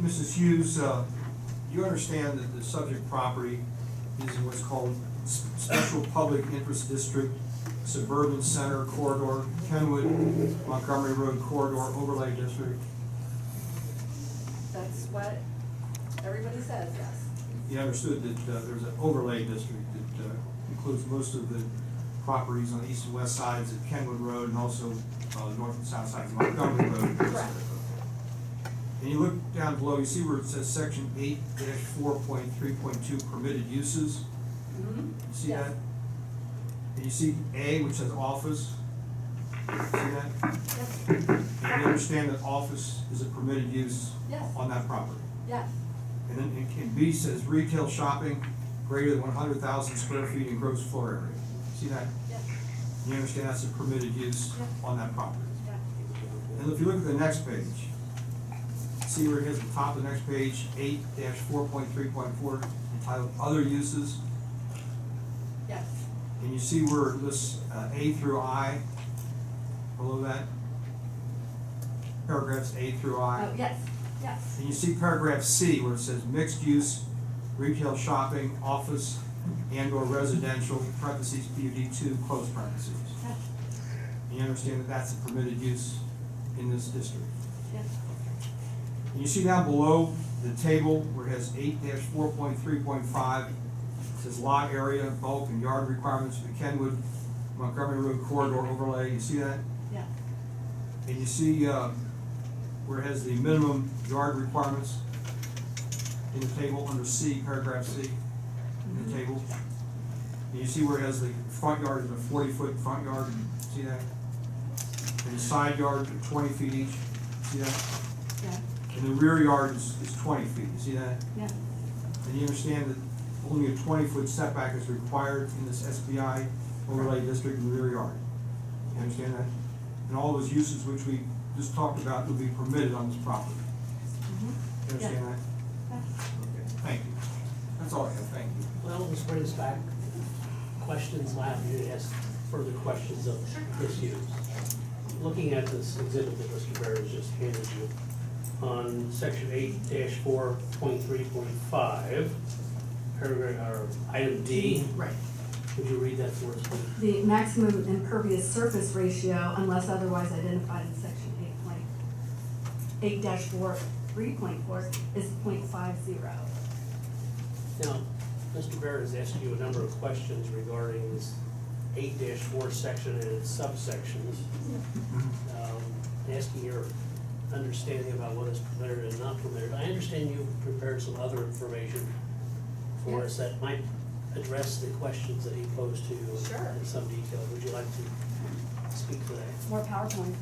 Mrs. Hughes, you understand that the subject property is in what's called Special Public Interest District, Suburban Center Corridor, Kenwood, Montgomery Road Corridor Overlay District. That's what everybody says, yes. You understood that there's an overlay district that includes most of the properties on the east and west sides of Kenwood Road and also north and south sides of Montgomery Road. Correct. And you look down below, you see where it says section 8-4.3.2 permitted uses. Mm-hmm. You see Yes. that? And you see A, which says office. See that? Yes. And you understand that office is a permitted use Yes. on that property. Yes. And then in B says retail shopping greater than 100,000 square feet in gross floor area. See that? Yes. And you understand that's a permitted use Yes. on that property. Yes. And if you look at the next page, see where it is at the top of the next page, 8-4.3.4, entitled Other Uses. Yes. And you see where it lists A through I, below that? Paragraphs A through I. Oh, yes. Yes. And you see paragraph C where it says mixed use, retail shopping, office, and or residential, parentheses, PUD 2, close parentheses. Yes. And you understand that that's a permitted use in this district. Yes. And you see down below the table where it has 8-4.3.5, it says lot area, bulk, and yard requirements for the Kenwood, Montgomery Road corridor overlay. You see that? Yes. And you see where it has the minimum yard requirements in the table under C, paragraph C in the table. And you see where it has the front yard is a 40-foot front yard. See that? And the side yard are 20 feet each. See that? Yes. And the rear yard is 20 feet. You see that? Yes. And you understand that only a 20-foot setback is required in this SBI overlay district in the rear yard. You understand that? And all those uses which we just talked about would be permitted on this property. Mm-hmm. You understand that? Yes. Okay, thank you. That's all I have, thank you. Well, this brings back questions, allow you to ask further questions of this use. Looking at this exhibit that Mr. Barrett has just handed you, on section 8-4.3.5, paragraph, or item D, Right. would you read that for us, please? The maximum impervious surface ratio, unless otherwise identified in section 8-4.3.4, is 0.50. Now, Mr. Barrett has asked you a number of questions regarding this 8-4 section and its subsections. Asking your understanding about what is permitted and not permitted. I understand you prepared some other information for us that might address the questions that he posed to you Sure. in some detail. Would you like to speak to that? More PowerPoint,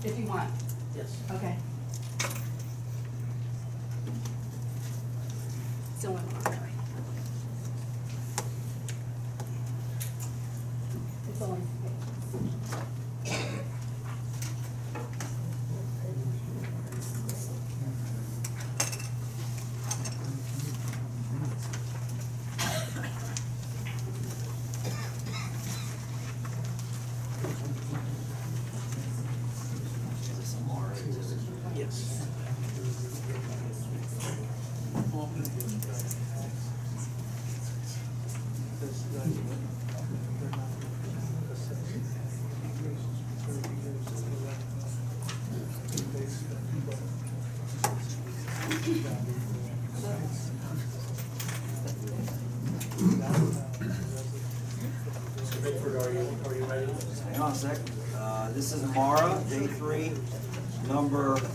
if you want. Yes. Okay. Still in order. It's only. Yes. Mr. Bickford, are you ready? Hang on a sec. This is Mara, day 3, number 5.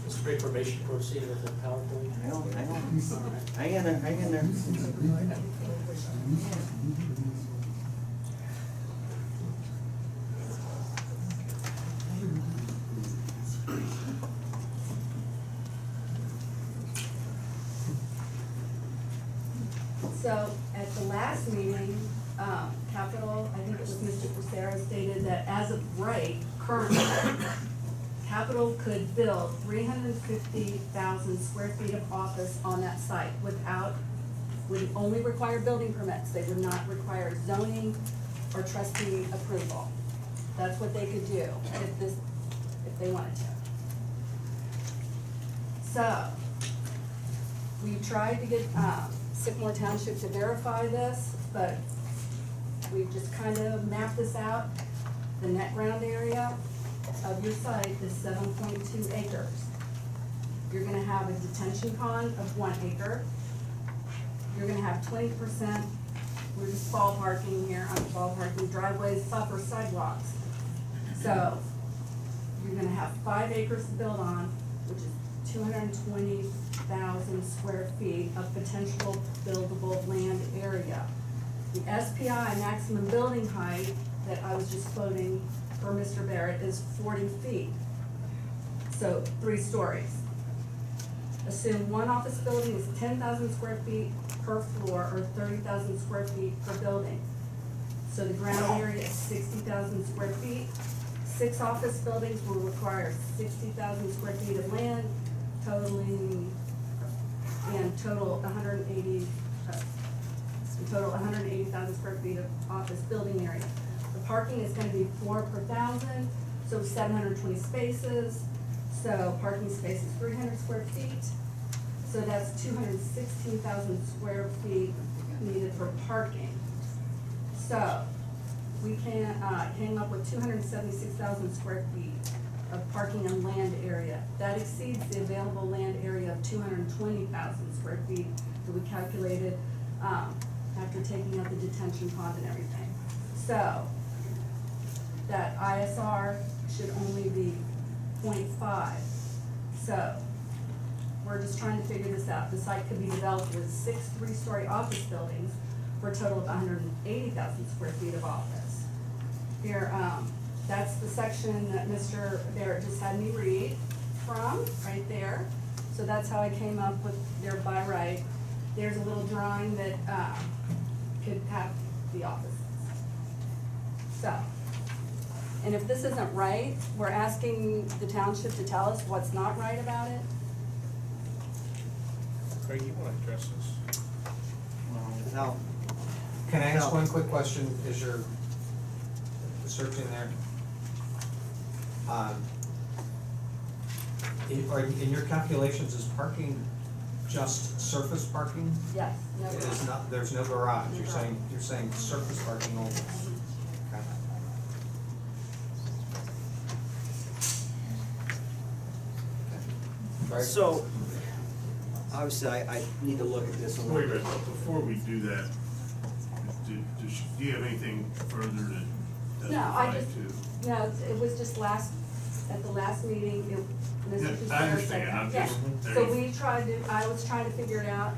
Mr. Bickford, may you proceed with the PowerPoint? Hang on. Hang in there. So at the last meeting, Capital, I think it was Mr. Crucero, stated that as of right, currently, Capital could build 350,000 square feet of office on that site without would only require building permits, they would not require zoning or trustee approval. That's what they could do if they wanted to. So, we tried to get, Sycamore Township to verify this, but we've just kind of mapped this out. The net ground area of your site is 7.2 acres. You're gonna have a detention pond of 1 acre. You're gonna have 20%, we're just ballparking here, I'm ballparking driveways, buffer sidewalks. So, you're gonna have 5 acres to build on, which is 220,000 square feet of potential buildable land area. The SPI, maximum building height, that I was just quoting for Mr. Barrett is 40 feet. So 3 stories. Assume one office building is 10,000 square feet per floor or 30,000 square feet per building. So the ground area is 60,000 square feet. 6 office buildings will require 60,000 square feet of land, totaling, and total 180,000 square feet of office building area. The parking is gonna be 4 per 1,000, so 720 spaces. So parking space is 300 square feet, so that's 216,000 square feet needed for parking. So, we came up with 276,000 square feet of parking and land area. That exceeds the available land area of 220,000 square feet that we calculated, after taking out the detention pond and everything. So, that ISR should only be 0.5. So, we're just trying to figure this out. The site could be developed with 6 3-story office buildings for a total of 180,000 square feet of office. Here, that's the section that Mr. Barrett just had me read from, right there. So that's how I came up with their by right. There's a little drawing that, could have the offices. So, and if this isn't right, we're asking the township to tell us what's not right about it. Craig, you wanna address this? No, Can I ask No. one quick question, as you're searching there? In your calculations, is parking just surface parking? Yes, no. It is not, there's no garage, you're saying surface parking only? Okay. Right. so, obviously, I need to look at this a Wait a little minute, bit. before we do that, do you have anything further to No, I testify just- to? No, it was just at the last meeting, Mr. Yeah, I Cusero said understand, that. I'm Yeah. just- So I was trying to figure it out.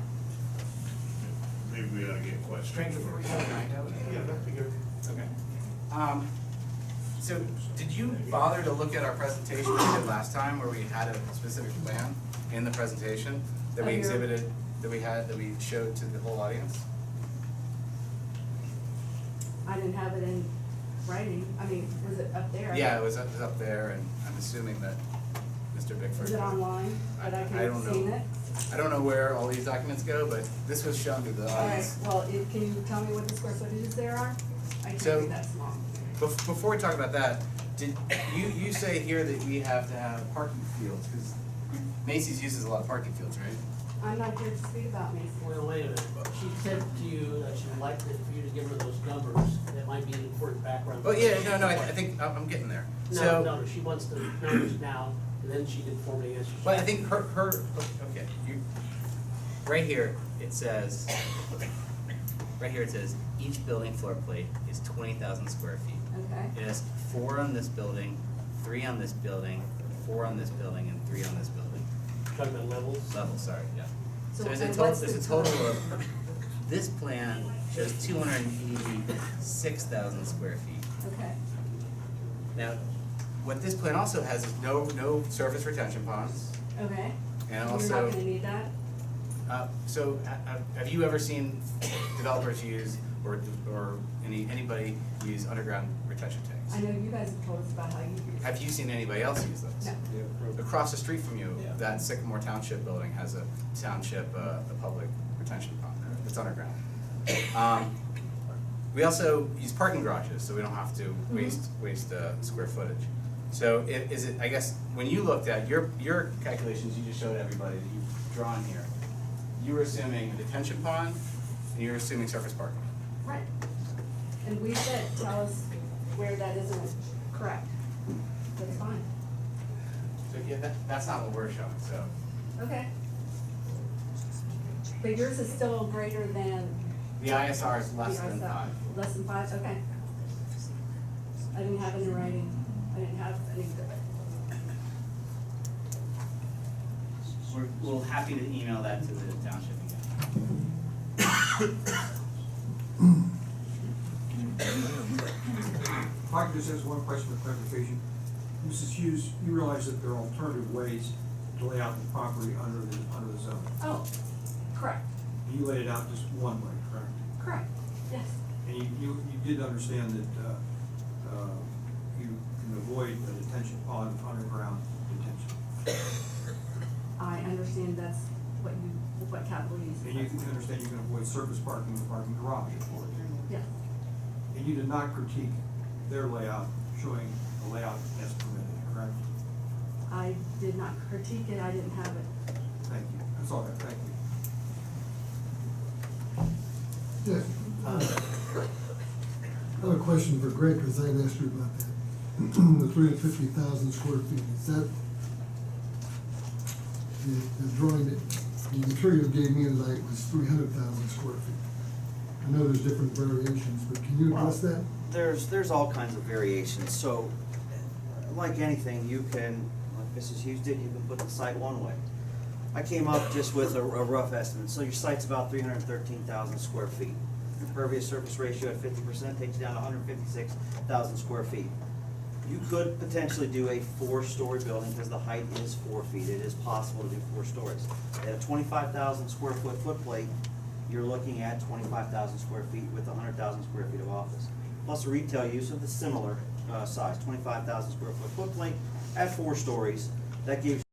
Maybe we ought to get questions first. Yeah, that'd be good. Okay. So did you bother to look at our presentation we did last time where we had a specific plan in the presentation that we Oh, yeah. exhibited, that we showed to the whole audience? I didn't have it in writing. I mean, was it up there? Yeah, it was up there, and I'm assuming that Mr. Bickford. Was it online, that I could I have don't know. seen it? I don't know where all these documents go, but this was shown to the All right, audience. well, can you tell me what the square footages there are? I can't So- read that small. Before we talk about that, did you say here that we have to have parking fields, because Macy's uses a lot of parking fields, right? I'm not here to speak about me. Well, wait a minute, she said to you that she'd like for you to give her those numbers, that might be an important background. Oh, yeah, no, I think I'm getting there. So. No, she wants the numbers now, and then she can formally answer. But I think her, okay, right here, it says, each building floor plate is 20,000 square feet. Okay, It has 4 on this building, 3 on this building, 4 on this building, and 3 on this building. Talking about levels. Level, sorry, yeah. So, So and there's what's a the total of, this plan shows 286,000 square feet. okay, Now, what this plan also has is no surface retention ponds, okay. and You're also. not gonna need that? So, have you ever seen developers use, or anybody use underground retention tanks? I know you guys have told us about how you use it. Have you seen anybody else use those? No. Across the street from you, Yeah. that Sycamore Township building has a township, a public retention pond there. that's underground. We also use parking garages, so we don't have to waste square footage. So is it, I guess, when you looked at your calculations you just showed everybody that you've drawn here, you were assuming a detention pond, and you were assuming surface parking. Right. And we said, tell us where that isn't correct. That's fine. So yeah, that's not what we're showing, so. Okay. But yours is still greater than The ISR is the less than ISL. 5. Less than 5, okay. I didn't have it in writing. I didn't have any exhibit. We're happy to email that to the township again. If I could just ask one question for clarification. Mrs. Hughes, you realize that there are alternative ways to lay out the property under the zone. Oh, correct, You laid it out just one way, correct? correct, yes. And you did understand that, you can avoid a detention pond, underground detention. I understand that's what capital use. And you can understand you can avoid surface parking in the parking garage. Yes, And you did not critique their layout, showing a layout as permitted, correct? I did not critique it, I didn't have it. Thank you. That's all I have. Thank you. Yes. I have a question for Greg, because I had asked you about that. The 350,000 square feet, is that the drawing that, the material you gave me tonight was 300,000 square feet? I know there's different variations, but can you address that? There's all kinds of variations, so like anything, you can, like Mrs. Hughes did, you can put the site one way. I came up just with a rough estimate, so your site's about 313,000 square feet. Impervious surface ratio at 50% takes you down to 156,000 square feet. You could potentially do a 4-story building because the height is 4 feet. It is possible to do 4 stories. At a 25,000 square foot footplate, you're looking at 25,000 square feet with 100,000 square feet of office. Plus a retail use of the similar size, 25,000 square foot footplate at 4 stories. That gives